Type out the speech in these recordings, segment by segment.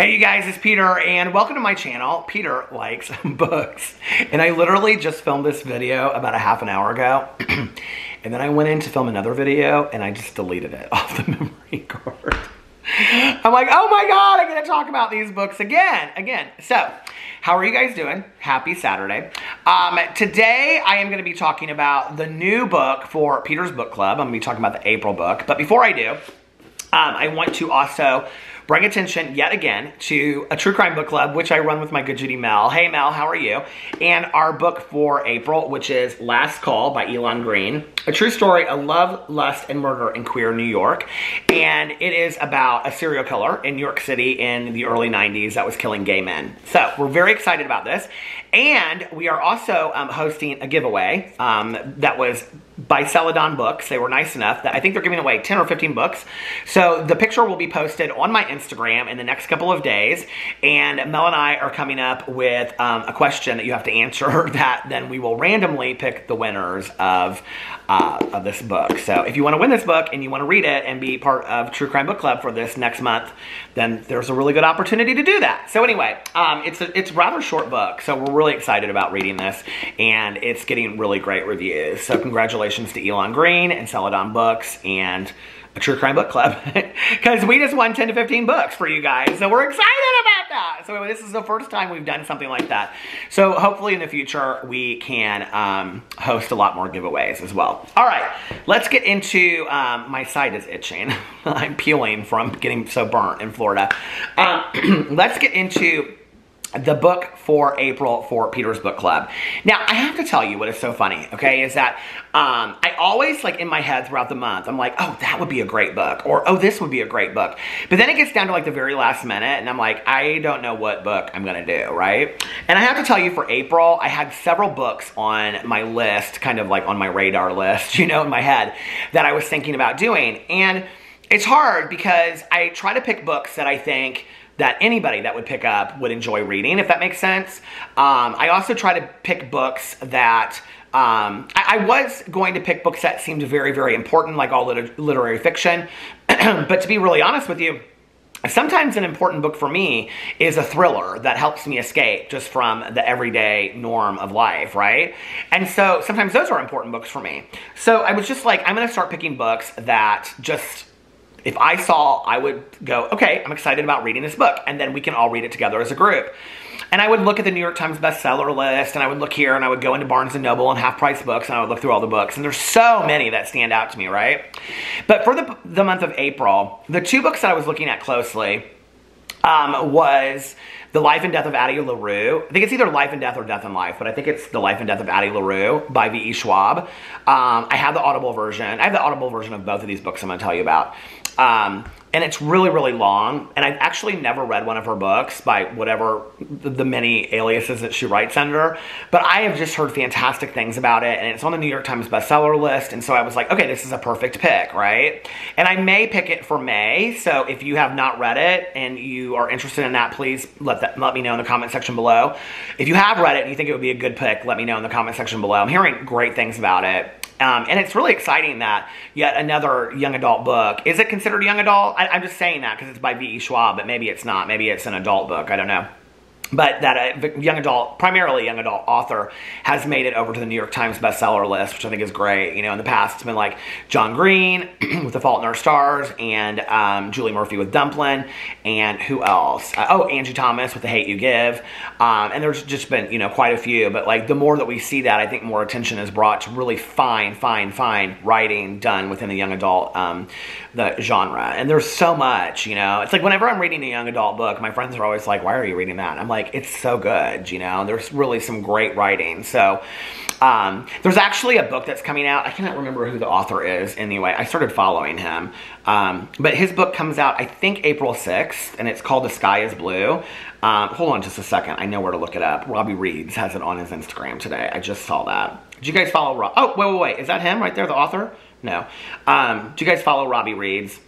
Hey you guys, it's Peter and welcome to my channel. Peter likes books. And I literally just filmed this video about a half an hour ago. And then I went in to film another video and I just deleted it off the memory card. I'm like, oh my God, I'm gonna talk about these books again. So, how are you guys doing? Happy Saturday. Today I am gonna be talking about the new book for Peter's Book Club. I'm gonna be talking about the April book. But before I do, I want to also bring attention yet again to a true crime book club, which I run with my good Judy Mel. Hey Mel, how are you? And our book for April, which is Last Call by Elon Green. A true story of love, lust, and murder in queer New York. And it is about a serial killer in New York City in the early 90s that was killing gay men. So we're very excited about this. And we are also hosting a giveaway that was by Celadon Books. They were nice enough that I think they're giving away 10 or 15 books. So the picture will be posted on my Instagram in the next couple of days. And Mel and I are coming up with a question that you have to answer that then we will randomly pick the winners of this book. So if you want to win this book and you want to read it and be part of True Crime Book Club for this next month, then there's a really good opportunity to do that. So anyway, it's a rather short book. So we're really excited about reading this and it's getting really great reviews. So congratulations to Elon Green and Celadon Books and a True Crime Book Club because we just won 10 to 15 books for you guys. So we're excited about that. So this is the first time we've done something like that. So hopefully in the future we can host a lot more giveaways as well. All right, let's get into, my side is itching. I'm peeling from getting so burnt in Florida. Let's get into the book for April for Peter's Book Club. Now, I have to tell you what is so funny, okay, is that I always, like, in my head throughout the month, I'm like, oh, that would be a great book, or, oh, this would be a great book. But then it gets down to, like, the very last minute, and I'm like, I don't know what book I'm gonna do, right? And I have to tell you, for April, I had several books on my list, kind of like on my radar list, you know, in my head, that I was thinking about doing. And it's hard because I try to pick books that I think that anybody that would pick up would enjoy reading, if that makes sense. I also try to pick books that, I was going to pick books that seemed very, very important, like all literary fiction. But to be really honest with you, sometimes an important book for me is a thriller that helps me escape just from the everyday norm of life, right? And so sometimes those are important books for me. So I was just like, I'm gonna start picking books that just, if I saw, I would go, okay, I'm excited about reading this book, and then we can all read it together as a group. And I would look at the New York Times bestseller list, and I would look here, and I would go into Barnes & Noble and half-price books, and I would look through all the books, and there's so many that stand out to me, right? But for the month of April, the two books that I was looking at closely was The Life and Death of Addie Larue. I think it's either Life and Death or Death and Life, but I think it's The Life and Death of Addie Larue by V.E. Schwab. I have the Audible version. I have the Audible version of both of these books I'm going to tell you about. And it's really, really long. And I've actually never read one of her books by whatever the many aliases that she writes under. But I have just heard fantastic things about it. And it's on the New York Times bestseller list. And so I was like, okay, this is a perfect pick, right? And I may pick it for May. So if you have not read it and you are interested in that, please let me know in the comment section below. If you have read it and you think it would be a good pick, let me know in the comment section below. I'm hearing great things about it. And it's really exciting that yet another young adult book. Is it considered young adult? I'm just saying that because it's by V.E. Schwab, but maybe it's not. Maybe it's an adult book. I don't know. But that a young adult, primarily young adult author has made it over to the New York Times bestseller list, which I think is great. You know, in the past, it's been like John Green with The Fault in Our Stars and Julie Murphy with Dumplin', and who else? Oh, Angie Thomas with The Hate U Give. And there's just been, you know, quite a few. But like the more that we see that, I think more attention is brought to really fine writing done within the young adult the genre. And there's so much, you know. It's like whenever I'm reading a young adult book, my friends are always like, why are you reading that? And I'm like, it's so good, you know. There's really some great writing. So there's actually a book that's coming out. I cannot remember who the author is anyway. I started following him. But his book comes out, I think, April 6th, and it's called The Sky is Blue. Hold on just a second. I know where to look it up. Robbie Reeds has it on his Instagram today. I just saw that. Did you guys follow Rob? Oh, wait. Is that him right there, the author? No. Do you guys follow Robbie Reeds?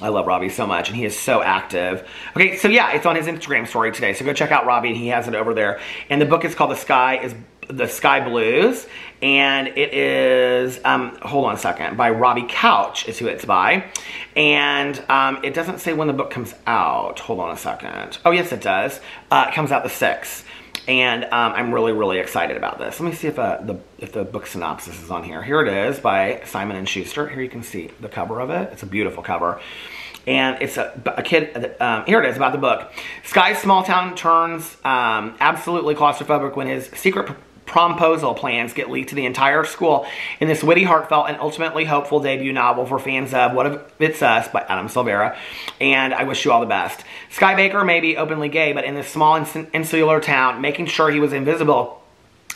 I love Robbie so much, and he is so active. Okay, so yeah, it's on his Instagram story today, so go check out Robbie, and he has it over there. And the book is called The Sky the Sky Blues, and it is, hold on a second, by Robbie Couch is who it's by. And it doesn't say when the book comes out. Hold on a second. Oh, yes, it does. It comes out the 6th. And I'm really, really excited about this. Let me see if the book synopsis is on here. Here it is by Simon & Schuster. Here you can see the cover of it. It's a beautiful cover. And it's a kid, here it is about the book. Sky's small town turns absolutely claustrophobic when his secret promposal plans get leaked to the entire school in this witty, heartfelt, and ultimately hopeful debut novel for fans of What If It's Us by Adam Silvera. And I wish you all the best. Sky Baker may be openly gay, but in this small insular town, making sure he was invisible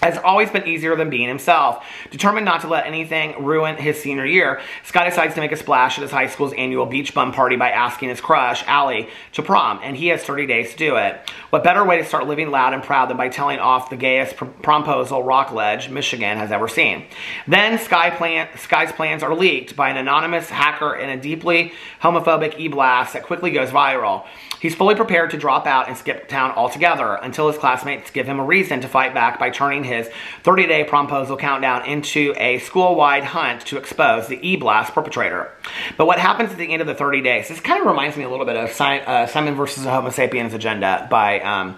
has always been easier than being himself. Determined not to let anything ruin his senior year, Sky decides to make a splash at his high school's annual beach bum party by asking his crush, Allie, to prom, and he has 30 days to do it. What better way to start living loud and proud than by telling off the gayest promposal Rockledge, Michigan has ever seen? Then Sky's plans are leaked by an anonymous hacker in a deeply homophobic e-blast that quickly goes viral. He's fully prepared to drop out and skip town altogether until his classmates give him a reason to fight back by turning his 30-day promposal countdown into a school-wide hunt to expose the e-blast perpetrator. But what happens at the end of the 30 days? This kind of reminds me a little bit of Simon vs. the Homo Sapiens Agenda by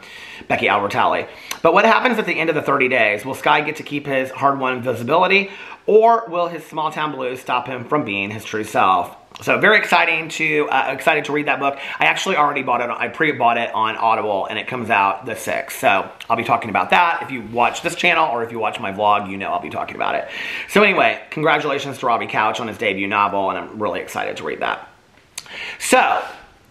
Becky Albertalli. But what happens at the end of the 30 days? Will Sky get to keep his hard-won visibility, or will his small-town blues stop him from being his true self? So very excited to read that book. I actually already bought it. I pre-bought it on Audible, and it comes out the 6th. So I'll be talking about that. If you watch this channel or if you watch my vlog, you know I'll be talking about it. So anyway, congratulations to Robbie Couch on his debut novel, and I'm really excited to read that. So,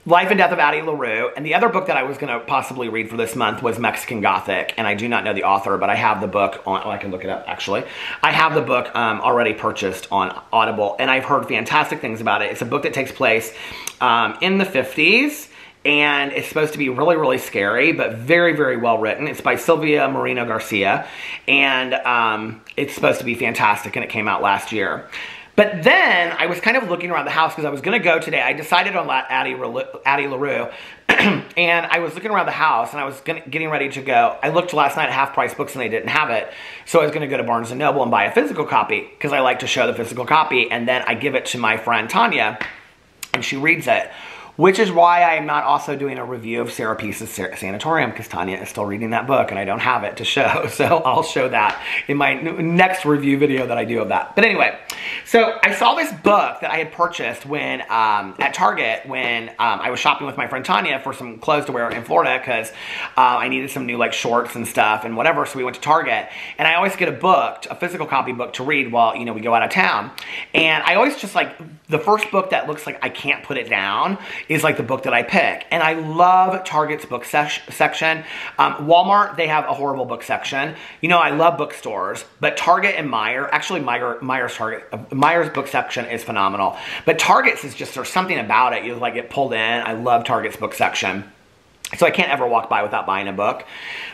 Life and Death of Addie LaRue, and the other book that I was going to possibly read for this month was Mexican Gothic, and I do not know the author, but I have the book on, oh, I can look it up actually. I have the book already purchased on Audible, and I've heard fantastic things about it. It's a book that takes place in the 50s, and it's supposed to be really, really scary, but very, very well written. It's by Silvia Moreno Garcia, and it's supposed to be fantastic, and it came out last year. But then I was kind of looking around the house because I was going to go today. I decided on Addie LaRue, and I was looking around the house, and I was getting ready to go. I looked last night at Half Price Books, and they didn't have it. So I was going to go to Barnes & Noble and buy a physical copy because I like to show the physical copy, and then I give it to my friend Tanya, and she reads it. Which is why I am not also doing a review of Sarah Peace's Sanatorium, because Tanya is still reading that book and I don't have it to show. So I'll show that in my next review video that I do of that. But anyway, so I saw this book that I had purchased when at Target when I was shopping with my friend Tanya for some clothes to wear in Florida, because I needed some new like shorts and stuff and whatever. So we went to Target, and I always get a physical copy book to read while, you know, we go out of town. And I always just like the first book that looks like I can't put it down is like the book that I pick. And I love Target's book section. Walmart, they have a horrible book section. You know, I love bookstores, but Target and Meijer, actually Meijer's book section is phenomenal. But Target's is just, there's something about it. You like get pulled in. I love Target's book section. So I can't ever walk by without buying a book.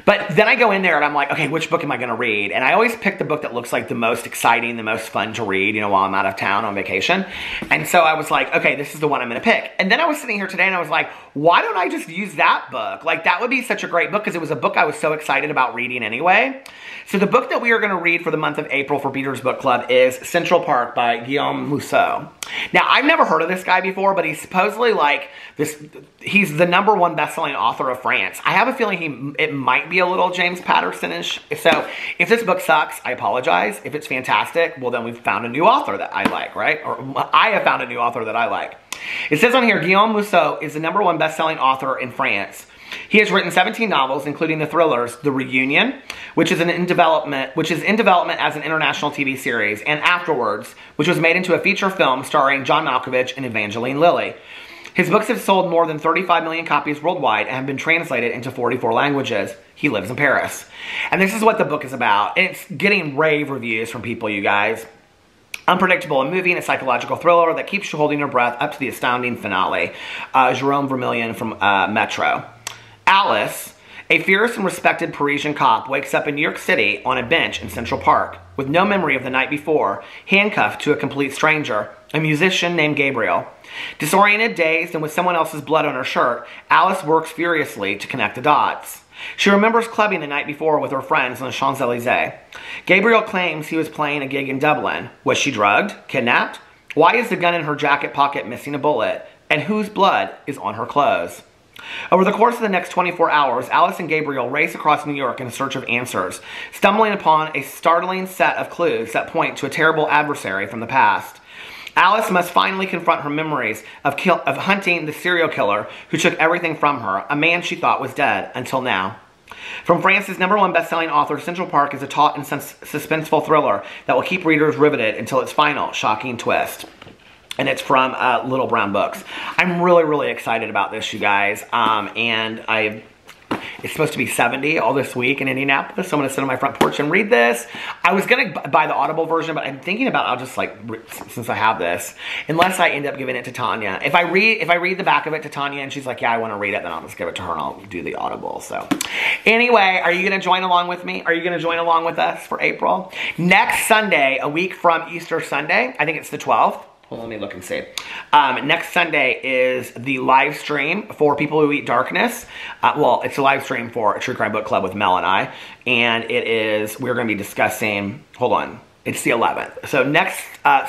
But then I go in there and I'm like, okay, which book am I going to read? And I always pick the book that looks like the most exciting, the most fun to read, you know, while I'm out of town on vacation. And so I was like, okay, this is the one I'm going to pick. And then I was sitting here today and I was like, why don't I just use that book? Like, that would be such a great book because it was a book I was so excited about reading anyway. So the book that we are going to read for the month of April for Peter's Book Club is Central Park by Guillaume Musso. Now, I've never heard of this guy before, but he's supposedly like this, he's the #1 best-selling author of France. I have a feeling it might be a little James Patterson-ish. So if this book sucks, I apologize. If it's fantastic, well then we've found a new author that I like, right? Or I have found a new author that I like. It says on here, Guillaume Musso is the #1 best-selling author in France. He has written 17 novels, including the thrillers The Reunion, which is in development as an international TV series, and Afterwards, which was made into a feature film starring John Malkovich and Evangeline Lilly. His books have sold more than 35 million copies worldwide and have been translated into 44 languages. He lives in Paris. And this is what the book is about. It's getting rave reviews from people, you guys. Unpredictable and moving, a psychological thriller that keeps you holding your breath up to the astounding finale. Jerome Vermillion from Metro. Alice, a fierce and respected Parisian cop, wakes up in New York City on a bench in Central Park with no memory of the night before, handcuffed to a complete stranger, a musician named Gabriel. Disoriented, dazed, and with someone else's blood on her shirt, Alice works furiously to connect the dots. She remembers clubbing the night before with her friends on the Champs-Elysees. Gabriel claims he was playing a gig in Dublin. Was she drugged? Kidnapped? Why is the gun in her jacket pocket missing a bullet? And whose blood is on her clothes? Over the course of the next 24 hours, Alice and Gabriel race across New York in search of answers, stumbling upon a startling set of clues that point to a terrible adversary from the past. Alice must finally confront her memories of hunting the serial killer who took everything from her, a man she thought was dead until now. From France's #1 best-selling author, Central Park is a taut and suspenseful thriller that will keep readers riveted until its final shocking twist. And it's from Little Brown Books. I'm really, really excited about this, you guys. It's supposed to be 70 all this week in Indianapolis, so I'm going to sit on my front porch and read this. I was going to buy the Audible version, but I'm thinking about I'll just since I have this, unless I end up giving it to Tanya. If I read the back of it to Tanya and she's like, yeah, I want to read it, then I'll just give it to her and I'll do the Audible. So anyway, are you going to join along with me? Are you going to join along with us for April? Next Sunday, a week from Easter Sunday, I think it's the 12th. Well, let me look and see. Next Sunday is the live stream for People Who Eat Darkness. Well, it's a live stream for a True Crime Book Club with Mel and I. And we're going to be discussing, hold on, it's the 11th. So next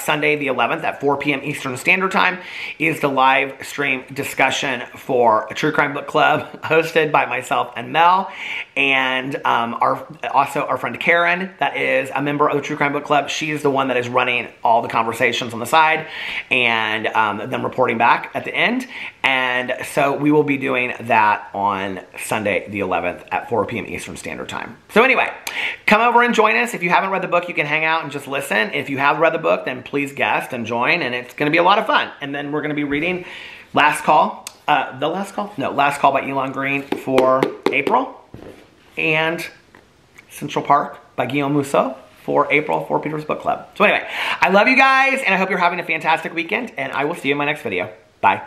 Sunday, the 11th at 4 p.m. Eastern Standard Time is the live stream discussion for a True Crime Book Club hosted by myself and Mel. And also our friend Karen, that is a member of the True Crime Book Club. She's the one that is running all the conversations on the side and then reporting back at the end. And so we will be doing that on Sunday the 11th at 4 p.m. Eastern Standard Time. So anyway, come over and join us. If you haven't read the book, you can hang out and just listen. If you have read the book, then please guest and join, and it's going to be a lot of fun. And then we're going to be reading Last Call by Elon Green for April, and Central Park by Guillaume Musso for April for Peter's Book Club. So anyway, I love you guys, and I hope you're having a fantastic weekend, and I will see you in my next video. Bye.